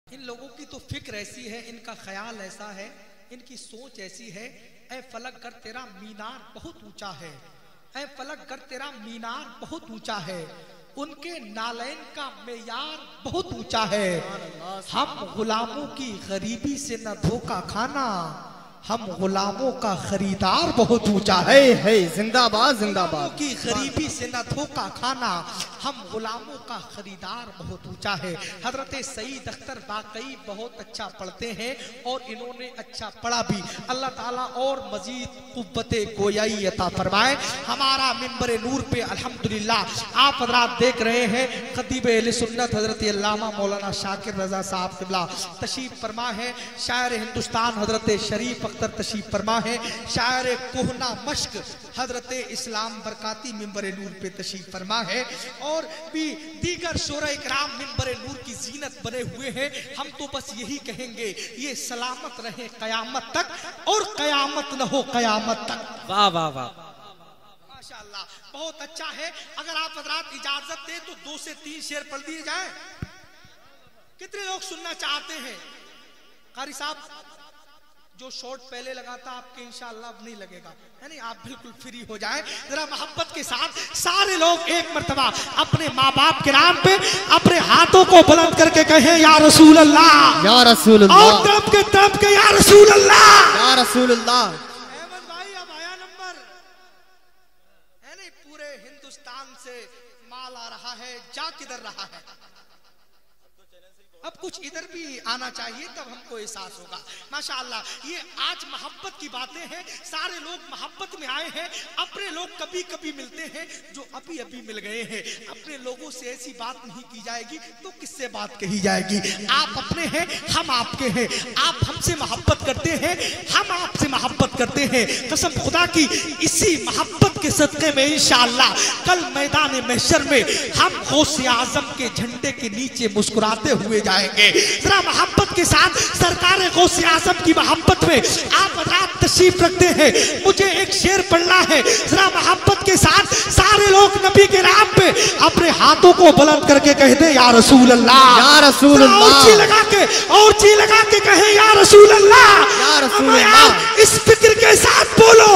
इन लोगों की तो फिक्र ऐसी है, इनका ख्याल ऐसा है, इनकी सोच ऐसी है। ऐ फलक कर तेरा मीनार बहुत ऊंचा है, ऐ फलक कर तेरा मीनार बहुत ऊंचा है, उनके नालैन का मेयार बहुत ऊंचा है। हम गुलामों की गरीबी से न धोखा खाना, हम गुलामों का खरीदार बहुत ऊंचा है। जिंदाबाद जिंदाबाद। की गरीबी से न धोखा खाना, हम गुलामों का खरीदार बहुत ऊंचा है। हजरत सईद अख्तर वाकई बहुत अच्छा पढ़ते हैं और इन्होंने अच्छा पढ़ा भी। अल्लाह ताला और मजीद कुव्वते गोयाई अता फरमाए। हमारा मिंबर नूर पे अल्हम्दुलिल्लाह आप हजरात देख रहे हैं खतीब अहले सुन्नत हजरत अल्लामा मौलाना शाकिर रजा साहब क़िबला तशरीफ फरमा है। शायर हिंदुस्तान हजरत शरीफ अख्तर तशरीफ फरमा है। शायर कोहना मश्क हजरत इस्लाम बरकाती मिंबर नूर पे तशरीफ फरमा है और भी दीगर शोरा इकराम मिंबर नूर की जीनत बने हुए हैं। हम तो बस यही कहेंगे, ये सलामत रहे कयामत तक और कयामत न हो कयामत तक। वाह वाह वाह, माशाअल्लाह, बहुत अच्छा है। अगर आप हजरात इजाजत दे तो 2 से 3 शेर पढ़ दिए जाए। कितने लोग सुनना चाहते हैं? कारी साहब जो शॉर्ट पहले लगा था आपके इंशाअल्लाह अब नहीं लगेगा, है नहीं? आप बिल्कुल फ्री हो जाएं। जरा मोहब्बत के साथ सारे लोग एक मर्तबा अपने माँ बाप के नाम पे अपने हाथों को बुलंद करके कहें या रसूल अल्लाह, या रसूल अल्लाह, और तड़प के या रसूल अल्लाह, या रसूल अल्लाह। अहमद भाई अब आया नंबर, है नहीं? पूरे हिंदुस्तान से माल आ रहा है, जा किधर रहा है? अब कुछ इधर भी आना चाहिए, तब हमको एहसास होगा। माशाअल्लाह, ये आज मोहब्बत की बातें हैं। सारे लोग मोहब्बत में आए हैं। अपने लोग कभी कभी मिलते हैं जो अभी अभी मिल गए हैं। अपने लोगों से ऐसी बात नहीं की जाएगी तो किससे बात कही जाएगी? आप अपने हैं, हम आपके हैं। आप हमसे मोहब्बत करते हैं, हम आपसे मोहब्बत करते हैं। कसम खुदा की, इसी मोहब्बत के सदक़े में इंशाअल्लाह कल मैदान महशर में हम गौसे आज़म के झंडे के नीचे मुस्कुराते हुए जाएंगे। जरा मोहब्बत के साथ सरकार गौसे आज़म की मोहब्बत में आप हज़रात तशरीफ रखते हैं। मुझे एक शेर पढ़ना है। जरा मोहब्बत के साथ सारे लोग नबी के नाम पे अपने हाथों को बुलंद करके कहते या रसूल अल्लाह, या रसूल अल्लाह, और ची लगा के कहे या रसूल अल्लाह, या रसूल अल्लाह। इस फिक्र के साथ बोलो,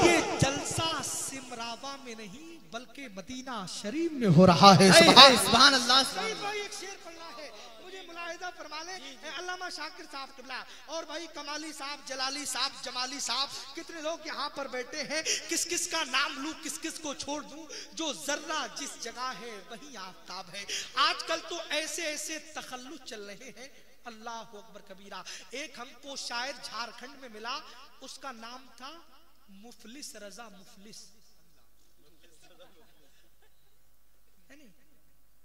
ये जलसा सिमरावा में नहीं बल्कि मदीना शरीफ में हो रहा है। सुभान अल्लाह। एक शेर पढ़ना है, मुझे मुलाहिजा फरमा ले अल्लामा शाकिर साहब क़िबला और भाई कमाली साहब, जलाली साहब, जमाली साहब, कितने लोग यहाँ पर बैठे हैं। किस किस का नाम लूं, किस किस को छोड़ दूं? जो जर्रा जिस जगह है वही आफताब है। आजकल तो ऐसे ऐसे तखल्लुस चल रहे हैं, अल्लाह अकबर कबीरा। एक हमको शायर झारखंड में मिला, उसका नाम था मुफलिस रजा मुफलिस, है नहीं?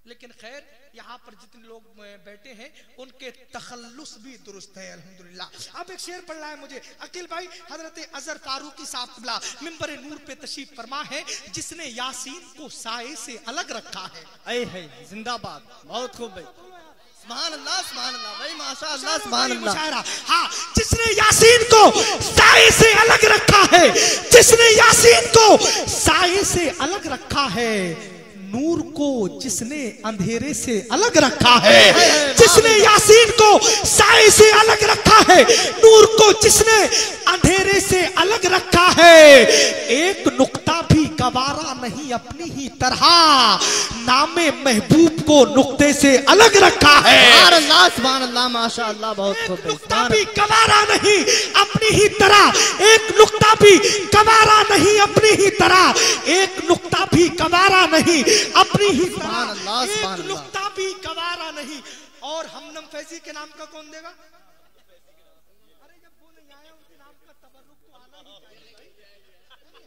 लेकिन खैर यहाँ पर जितने लोग बैठे हैं उनके तखल्लुस भी दुरुस्त है अल्हम्दुलिल्लाह। अब एक शेर पढ़ना है मुझे। अकील भाई हजरत अजहर फारूकी साहब क़िबला मिंबर नूर पे तशरीफ फरमा है। जिसने यासीन को साए से अलग रखा है। जिंदाबाद, बहुत खूब भाई, सुभान अल्लाह, सुभान अल्लाह भाई, माशाअल्लाह, सुभान अल्लाह। हाँ, जिसने यासीन को साए से अलग रखा है, जिसने यासीन को साए से अलग रखा है, नूर को जिसने अंधेरे से अलग रखा है, जिसने यासीन को साए से अलग रखा है, नूर को जिसने अंधेरे से अलग रखा है, एक नुक्ता भी गवारा नहीं अपनी ही तरह, नामे महबूब को नुक्ते से अलग रखा है। सुभान अल्लाह, सुभान अल्लाह, माशाअल्लाह, बहुत खूब। नुक्ता भी गवारा नहीं अपनी ही तरह, एक नुक्ता भी गवारा नहीं अपनी ही तरह, एक नुक्ता भी गवारा नहीं अपनी ही तरह, एक नुक्ता भी गवारा नहीं। और हमनम फैजी के नाम का कौन देगा? अरे जब वो नहीं आया उनके नाम का तबर्रुक तो आना ही चाहिए।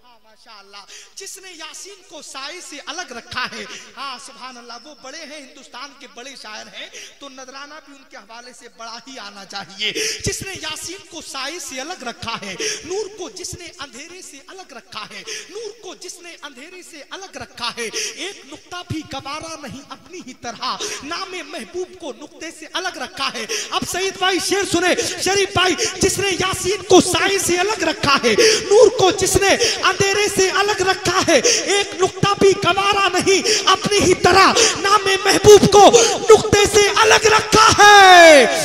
हाँ माशाअल्लाह, जिसने यासीन को साए से अलग रखा है। हाँ सुभान अल्लाह, वो बड़े हैं, हिंदुस्तान के बड़े शायर हैं, तो नजराना भी उनके हवाले से बड़ा ही आना चाहिए। जिसने यासीन को साए से अलग रखा है, नूर को जिसने अंधेरे से अलग रखा है, नूर को जिसने अंधेरे से अलग रखा है, एक नुक्ता भी गवारा नहीं अपनी ही तरह, नामे महबूब को नुक्ते से अलग रखा है। अब सईद भाई शेर सुने, शरीफ भाई, जिसने यासीन को साए से अलग रखा है, नूर को जिसने अंधेरे से अलग रखा है, एक नुक्ता भी गवारा नहीं अपनी ही तरह, नामे महबूब को नुक्ते से अलग रखा है।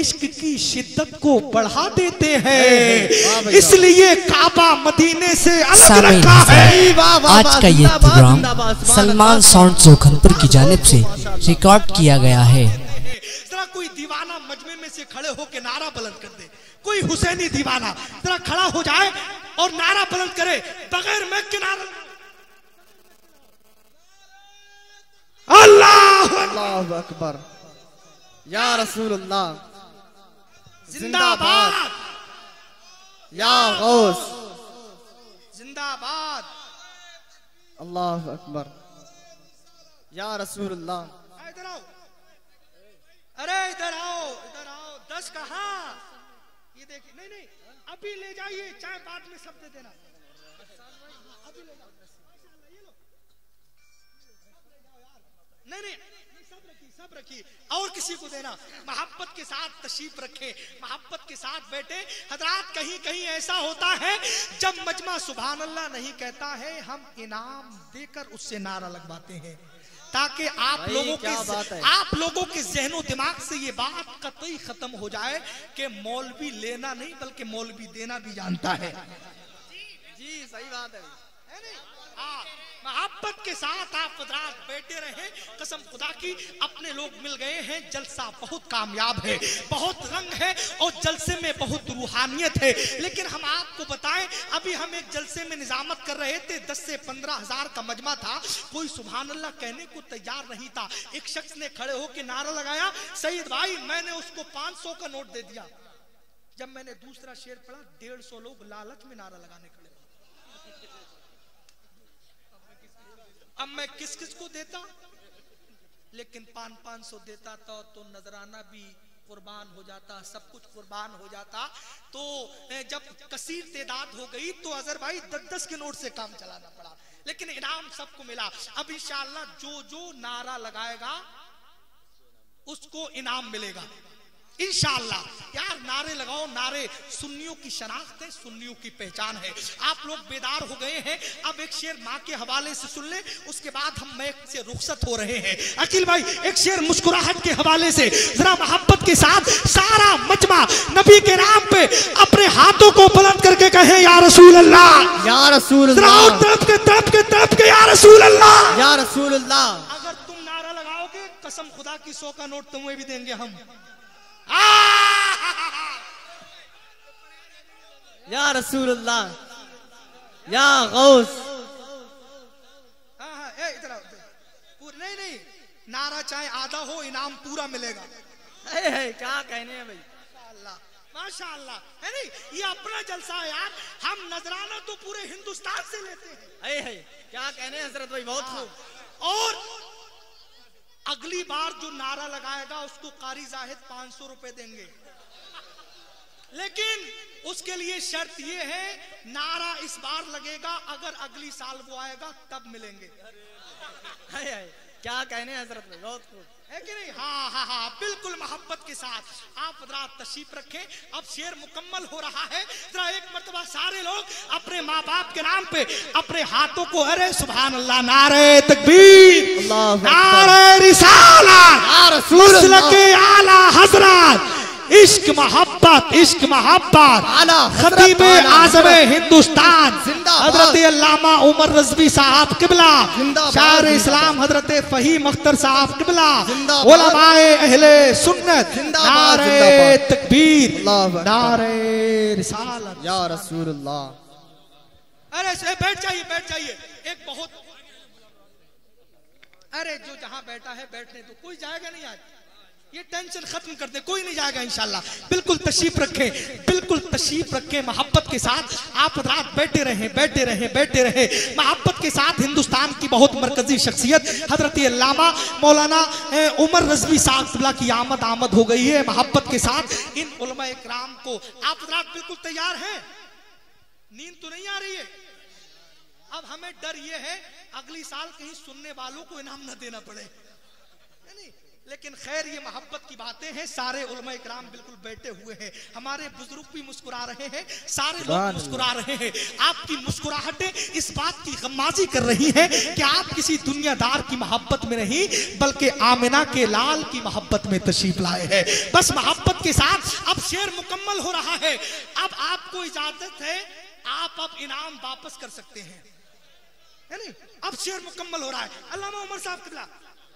इश्क की शिद्दत को बढ़ा देते हैं, इसलिए काबा मदीने से अलग रखा है। आज का ये प्रोग्राम सलमान साउंड जोखनपुर की जानिब से रिकॉर्ड किया गया है। जरा कोई दीवाना मजमे में से खड़े होकर नारा बुलंद कर दे, कोई हुसैनी दीवाना जरा खड़ा हो जाए और नारा बुलंद करे बगैर मैं के नारा। अल्लाहु अकबर, या रसूलुल्लाह जिंदाबाद, या गौस जिंदाबाद, अल्लाहु अकबर, या रसूलुल्लाह। इधर आओ, अरे इधर आओ, इधर आओ। 10 कहाँ? ये देखिए, नहीं नहीं अभी ले जाइए, चाहे बाद में सब दे देना। अभी ले जाओ, नहीं नहीं सब रखी और किसी को देना। मोहब्बत के साथ तशरीफ रखे, मोहब्बत के साथ बैठे। हजरात, कहीं कहीं ऐसा होता है जब मजमा सुभान अल्लाह नहीं कहता है, हम इनाम देकर उससे नारा लगवाते हैं ताकि आप लोगों के जहनो दिमाग से ये बात कतई खत्म हो जाए कि मौलवी लेना नहीं बल्कि मौलवी देना भी जानता है। जी सही बात है। मोहब्बत के साथ आप हज़रात बैठे रहे, कसम खुदा की अपने लोग मिल गए हैं। जलसा बहुत कामयाब है, बहुत रंग है और जलसे में बहुत रूहानियत है। लेकिन हम आपको बताएं, अभी हम एक जलसे में निजामत कर रहे थे, 10 से 15 हजार का मजमा था। कोई सुभान अल्लाह कहने को तैयार नहीं था। एक शख्स ने खड़े होकर नारा लगाया, सईद भाई, मैंने उसको 500 का नोट दे दिया। जब मैंने दूसरा शेर पढ़ा, 150 लोग लालच में नारा लगाने खड़े। अब मैं किस किस को देता, लेकिन 500 देता तो नजराना भी कुर्बान हो जाता, सब कुछ कुर्बान हो जाता। तो जब कसीर तादाद हो गई तो अजहर भाई 10-10 के नोट से काम चलाना पड़ा, लेकिन इनाम सबको मिला। अब इंशाअल्लाह जो नारा लगाएगा उसको इनाम मिलेगा इंशाअल्लाह। यार नारे लगाओ, नारे सुन्नियों की शनाख्त है, सुन्नियों की पहचान है। आप लोग बेदार हो गए हैं। अब एक शेर माँ के हवाले से सुन ले, उसके बाद हम मैक से रुखसत हो रहे हैं। अकील भाई एक शेर मुस्कुराहट के हवाले से जरा मोहब्बत के साथ सारा मजमा नबी के नाम पे अपने हाथों को बुलंद करके कहे, या रसूल अल्लाह, या रसूल अल्लाह, तरफ के या रसूल अल्लाह, या रसूल अल्लाह। अगर तुम नारा लगाओगे, कसम खुदा की 100 का नोट तुम्हें भी देंगे हम। या रसूलुल्लाह, या गौस। इधर नहीं, नारा चाहे आधा हो, इनाम पूरा मिलेगा। क्या कहने हैं भाई, माशाअल्लाह है नहीं, ये अपना जलसा है यार। हम नजराना तो पूरे हिंदुस्तान से लेते हैं। क्या कहने हैं हजरत भाई, बहुत खूब। और अगली बार जो नारा लगाएगा उसको कारी जाहिद 500 रुपए देंगे, लेकिन उसके लिए शर्त ये है, नारा इस बार लगेगा, अगर अगली साल वो आएगा तब मिलेंगे। क्या कहने हजरत में, बहुत खूब है कि नहीं? हाँ, बिल्कुल मोहब्बत के साथ आप हज़रात तशरीफ रखें। अब शेर मुकम्मल हो रहा है। जरा एक मर्तबा सारे लोग अपने माँ बाप के नाम पे अपने हाथों को, अरे सुभान अल्लाह, नारे तकबीर, नारे रिसालत, मसलके आला हज़रत, इश्क मोहब्बत खतीबे आज़म हिंदुस्तान हजरत अल्लामा उमर रज़वी साहब किबला, शायर इस्लाम हजरत फ़हीम अख्तर साहब किबला, उलमाए अहले सुन्नत, नारे तकबीर, नारे रिसालत, या रसूलुल्लाह। अरे बैठ जाइए। एक बहुत, अरे जो जहां बैठा है बैठने दो, कोई जाएगा नहीं आज। ये टेंशन खत्म कर दे, कोई नहीं जाएगा इंशाल्लाह। बिल्कुल तशरीफ रखें, मोहब्बत के साथ आप रात बैठे रहे। मोहब्बत के साथ हिंदुस्तान की बहुत मरकजी शख्सियत हजरत अल्लामा मौलाना उमर रज़वी साहब की आमद हो गई है। मोहब्बत के साथ इन उलमा इकराम को आप रात बिल्कुल तैयार हैं? नींद तो नहीं आ रही है? अब हमें डर ये है अगली साल कहीं सुनने वालों को इनाम न देना पड़े, नहीं? लेकिन खैर ये मोहब्बत की बातें हैं। सारे उलमा इकराम बिल्कुल बैठे हुए हैं, हमारे बुजुर्ग भी मुस्कुरा रहे हैं, सारे लोग मुस्कुरा रहे हैं। आपकी मुस्कुराहटें इस बात की गम्माजी कर रही हैं कि आप किसी दुनियादार की मोहब्बत में नहीं बल्कि आमिना के लाल की मोहब्बत में तशरीफ लाए हैं। बस मोहब्बत के साथ अब शेर मुकम्मल हो रहा है। अब आपको इजाजत है, आप अब इनाम वापस कर सकते हैं, है नहीं? अब शेर मुकम्मल हो रहा है। अल्लामा उमर साहब किबला,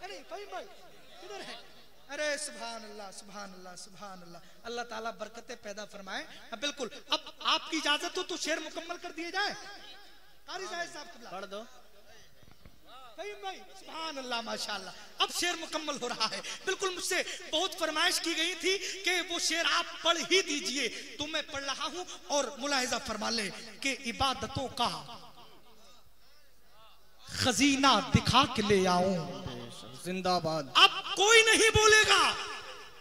है नहीं? भाई किधर है? अरे सुभान अल्लाह, सुभान अल्लाह, सुभान अल्लाह। अल्लाह ताला बरकतें पैदा फरमाए। बिल्कुल, अब आपकी इजाजत हो तो शेर मुकम्मल कर दिए जाए। कारी साहब किबला पढ़ दो भाई, सुभान अल्लाह, माशाअल्लाह। अब शेर मुकम्मल हो रहा है। बिल्कुल, मुझसे बहुत फरमाइश की गई थी कि वो शेर आप पढ़ ही दीजिए, तो मैं पढ़ रहा हूं और मुलाहिजा फरमा ले कि इबादतों का खजीना दिखा के ले आऊं। जिंदाबाद। अब कोई नहीं बोलेगा,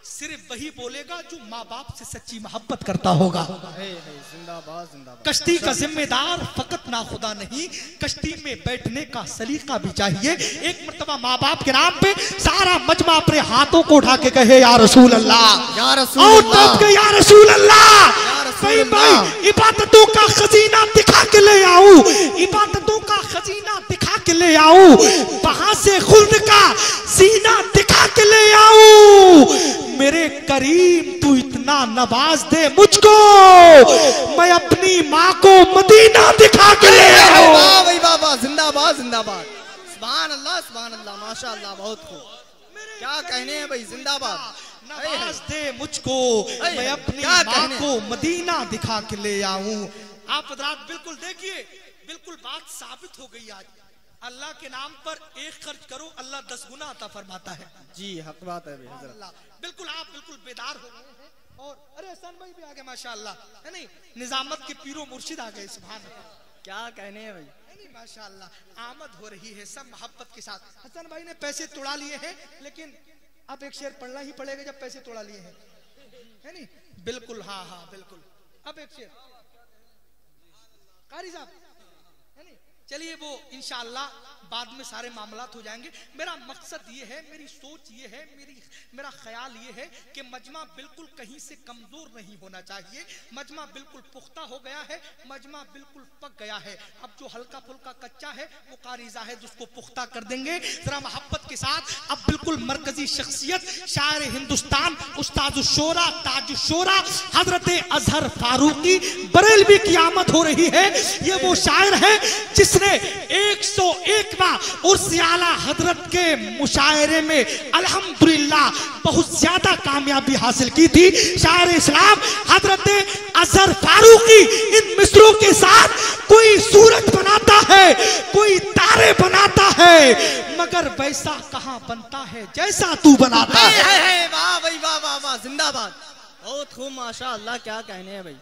सिर्फ वही बोलेगा जो माँ बाप से सच्ची मोहब्बत करता होगा। जिंदाबाद जिंदाबाद। कश्ती का जिम्मेदार फकत ना खुदा नहीं, कश्ती में बैठने का सलीका भी चाहिए। एक मर्तबा माँ बाप के नाम पे सारा मजमा अपने हाथों को उठा के कहे या रसूल अल्लाह, या रसूल अल्लाह, या रसूल अल्लाह। भाई इबादतों का खजीना दिखा के ले आऊं, इबादतों का खजीना दिखा के ले आऊं, वहां से खुल्द का सीना दिखा के ले आऊं। मेरे करीम तू इतना नवाज दे मुझको, मैं अपनी माँ को मदीना दिखा के ले आऊं। वाह भाई वाह, जिंदाबाद जिंदाबाद। सुभान अल्लाह, सुभान अल्लाह, माशाअल्लाह, बहुत खूब। क्या कहने हैं भाई, जिंदाबाद। नवाज दे मुझको, मैं अपनी माँ को मदीना दिखा के ले आऊं। आप हज़रात बिल्कुल देखिए, बिल्कुल बात साबित हो गई। आज अल्लाह के नाम पर एक खर्च करो, अल्लाह 10 गुना अता फरमाता है। जी हक बात है हज़रत। बिल्कुल आप बिल्कुल बेदार हो गए हैं। और अरे हसन भाई भी आ गए माशाअल्लाह, है नहीं? निजामत के पीरो मुर्शिद आ गए, सुभान अल्लाह। क्या कहने हैं भाई, नहीं माशाअल्लाह, आमद हो रही है सब मोहब्बत के साथ। हसन भाई ने पैसे तोड़ा लिए हैं, लेकिन अब एक शेर पढ़ना ही पड़ेगा जब पैसे तोड़ा लिए हैं, है नहीं? बिल्कुल, हाँ हाँ बिल्कुल। अब एक शेर कारी साहब, है नहीं? चलिए वो इंशाअल्लाह बाद में सारे मामलात हो जाएंगे। मेरा मकसद ये है, मेरी सोच ये है, मेरा ख्याल ये है कि मजमा बिल्कुल कहीं से कमजोर नहीं होना चाहिए। मजमा बिल्कुल पुख्ता हो गया है, मजमा बिल्कुल पक गया है। अब जो हल्का फुल्का कच्चा है वो कारी ज़ाहिद उसको पुख्ता कर देंगे जरा मोहब्बत के साथ। अब बिल्कुल मरकजी शख्सियत, शायर हिंदुस्तान, उस्ताद-उश-शोरा, ताज-उश-शोरा, हजरत अजहर फारूकी बरेलवी की आमद हो रही है। ये वो शायर है जिसने 101 उर्स आला हजरत के मुशायरे में अल्हम्दुलिल्लाह बहुत ज्यादा कामयाबी हासिल की थी। शायर इस्लाम हजरत अजहर फारूकी इन मिसरों के साथ कोई सूरज बनाता है, कोई तारे बनाता है, मगर वैसा कहाँ बनता है जैसा तू बनाता है। वाह भाई वाह वाह वाह, जिंदाबाद, बहुत खूब, माशाअल्लाह। क्या कहने हैं भाई।